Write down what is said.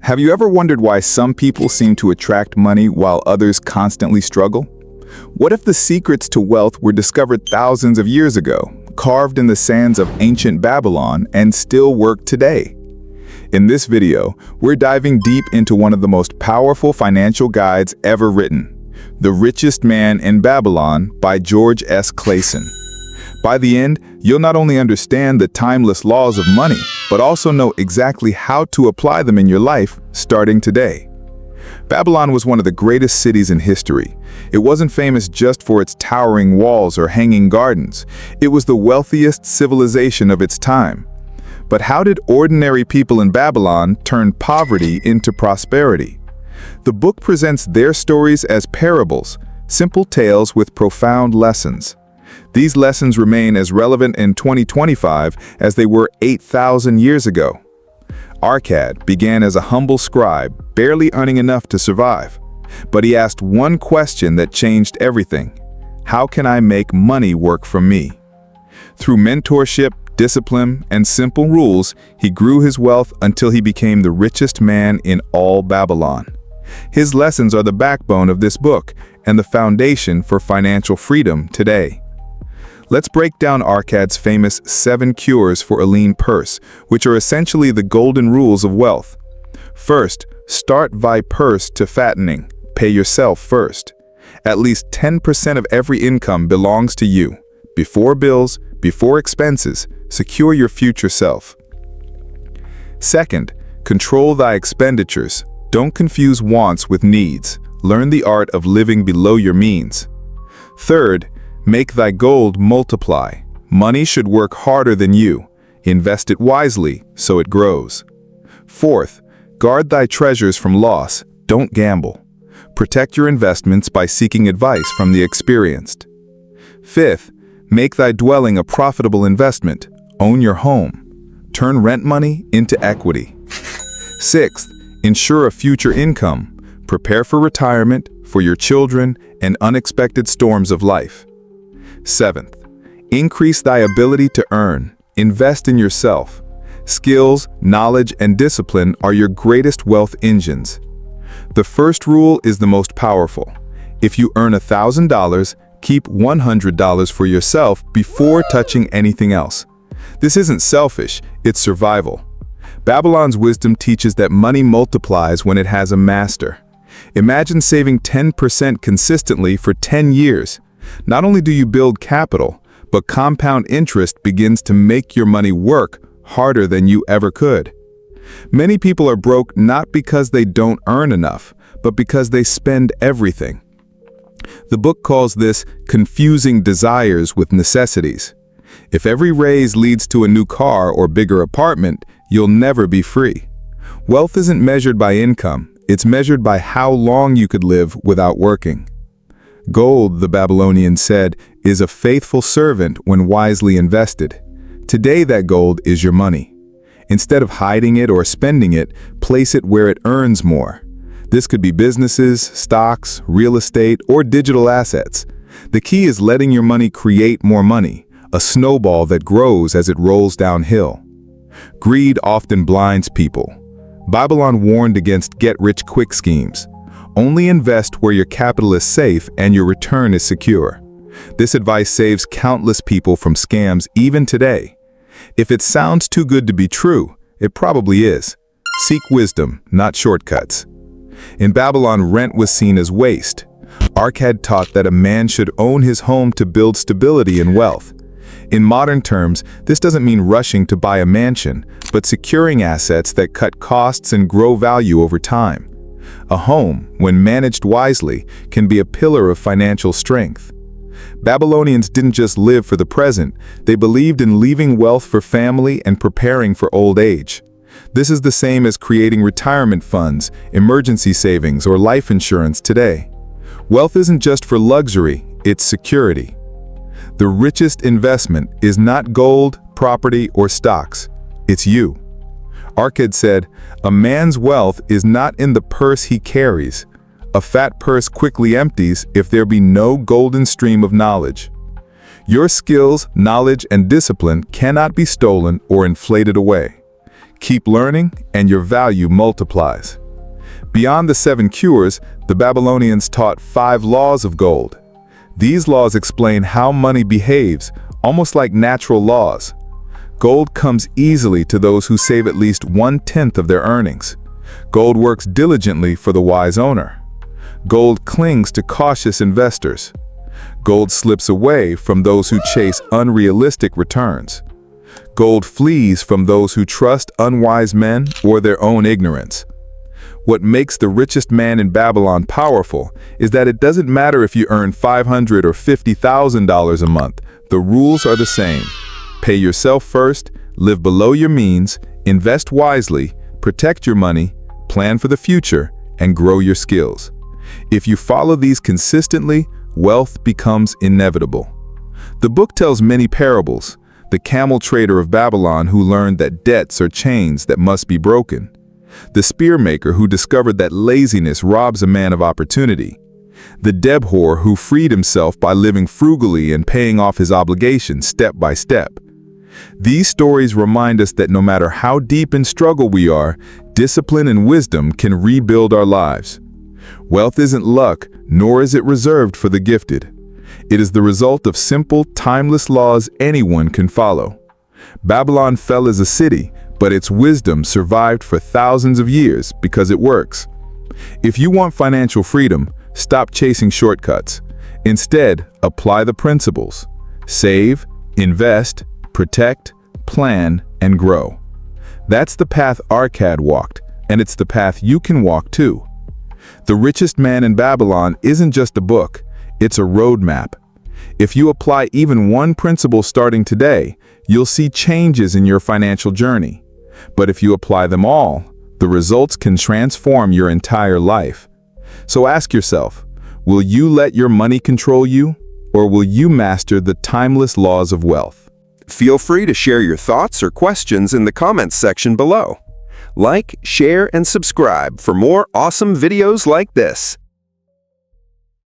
Have you ever wondered why some people seem to attract money while others constantly struggle? What if the secrets to wealth were discovered thousands of years ago, carved in the sands of ancient Babylon, and still work today? In this video, we're diving deep into one of the most powerful financial guides ever written, The Richest Man in Babylon by George S. Clason. By the end, you'll not only understand the timeless laws of money, but also know exactly how to apply them in your life starting today. Babylon was one of the greatest cities in history. It wasn't famous just for its towering walls or hanging gardens. It was the wealthiest civilization of its time. But how did ordinary people in Babylon turn poverty into prosperity? The book presents their stories as parables, simple tales with profound lessons. These lessons remain as relevant in 2025 as they were 8,000 years ago. Arkad began as a humble scribe, barely earning enough to survive. But he asked one question that changed everything. How can I make money work for me? Through mentorship, discipline, and simple rules, he grew his wealth until he became the richest man in all Babylon. His lessons are the backbone of this book and the foundation for financial freedom today. Let's break down Arkad's famous 7 cures for a lean purse, which are essentially the golden rules of wealth. First, start thy purse to fattening. Pay yourself first. At least 10% of every income belongs to you. Before bills, before expenses, secure your future self. Second, control thy expenditures. Don't confuse wants with needs. Learn the art of living below your means. Third, make thy gold multiply. Money should work harder than you. Invest it wisely so it grows. Fourth, guard thy treasures from loss. Don't gamble. Protect your investments by seeking advice from the experienced. Fifth, make thy dwelling a profitable investment. Own your home. Turn rent money into equity. Sixth, ensure a future income. Prepare for retirement, for your children, and unexpected storms of life. Seventh, increase thy ability to earn. Invest in yourself. Skills, knowledge, and discipline are your greatest wealth engines. The first rule is the most powerful. If you earn $1,000, keep $100 for yourself before touching anything else. This isn't selfish, it's survival. Babylon's wisdom teaches that money multiplies when it has a master. Imagine saving 10% consistently for 10 years. Not only do you build capital, but compound interest begins to make your money work harder than you ever could. Many people are broke not because they don't earn enough, but because they spend everything. The book calls this confusing desires with necessities. If every raise leads to a new car or bigger apartment, you'll never be free. Wealth isn't measured by income, it's measured by how long you could live without working. Gold, the Babylonians said, is a faithful servant when wisely invested. Today that gold is your money. Instead of hiding it or spending it, place it where it earns more. This could be businesses, stocks, real estate, or digital assets. The key is letting your money create more money, a snowball that grows as it rolls downhill. Greed often blinds people. Babylon warned against get-rich-quick schemes. Only invest where your capital is safe and your return is secure. This advice saves countless people from scams even today. If it sounds too good to be true, it probably is. Seek wisdom, not shortcuts. In Babylon, rent was seen as waste. Arkad taught that a man should own his home to build stability and wealth. In modern terms, this doesn't mean rushing to buy a mansion, but securing assets that cut costs and grow value over time. A home, when managed wisely, can be a pillar of financial strength. Babylonians didn't just live for the present, they believed in leaving wealth for family and preparing for old age. This is the same as creating retirement funds, emergency savings, or life insurance today. Wealth isn't just for luxury, it's security. The richest investment is not gold, property, or stocks. It's you. Arkad said, "A man's wealth is not in the purse he carries. A fat purse quickly empties if there be no golden stream of knowledge." Your skills, knowledge, and discipline cannot be stolen or inflated away. Keep learning, and your value multiplies. Beyond the 7 cures, the Babylonians taught 5 laws of gold. These laws explain how money behaves, almost like natural laws. Gold comes easily to those who save at least 1/10 of their earnings. Gold works diligently for the wise owner. Gold clings to cautious investors. Gold slips away from those who chase unrealistic returns. Gold flees from those who trust unwise men or their own ignorance. What makes the richest man in Babylon powerful is that it doesn't matter if you earn $500 or $50,000 a month. The rules are the same. Pay yourself first, live below your means, invest wisely, protect your money, plan for the future, and grow your skills. If you follow these consistently, wealth becomes inevitable. The book tells many parables. The camel trader of Babylon who learned that debts are chains that must be broken. The spear maker who discovered that laziness robs a man of opportunity. The Deb whore who freed himself by living frugally and paying off his obligations step by step. These stories remind us that no matter how deep in struggle we are, discipline and wisdom can rebuild our lives. Wealth isn't luck, nor is it reserved for the gifted. It is the result of simple, timeless laws anyone can follow. Babylon fell as a city, but its wisdom survived for thousands of years because it works. If you want financial freedom, stop chasing shortcuts. Instead, apply the principles. Save, invest, protect, plan, and grow. That's the path Arkad walked, and it's the path you can walk too. The Richest Man in Babylon isn't just a book, it's a roadmap. If you apply even one principle starting today, you'll see changes in your financial journey. But if you apply them all, the results can transform your entire life. So ask yourself, will you let your money control you, or will you master the timeless laws of wealth? Feel free to share your thoughts or questions in the comments section below. Like, share, and subscribe for more awesome videos like this.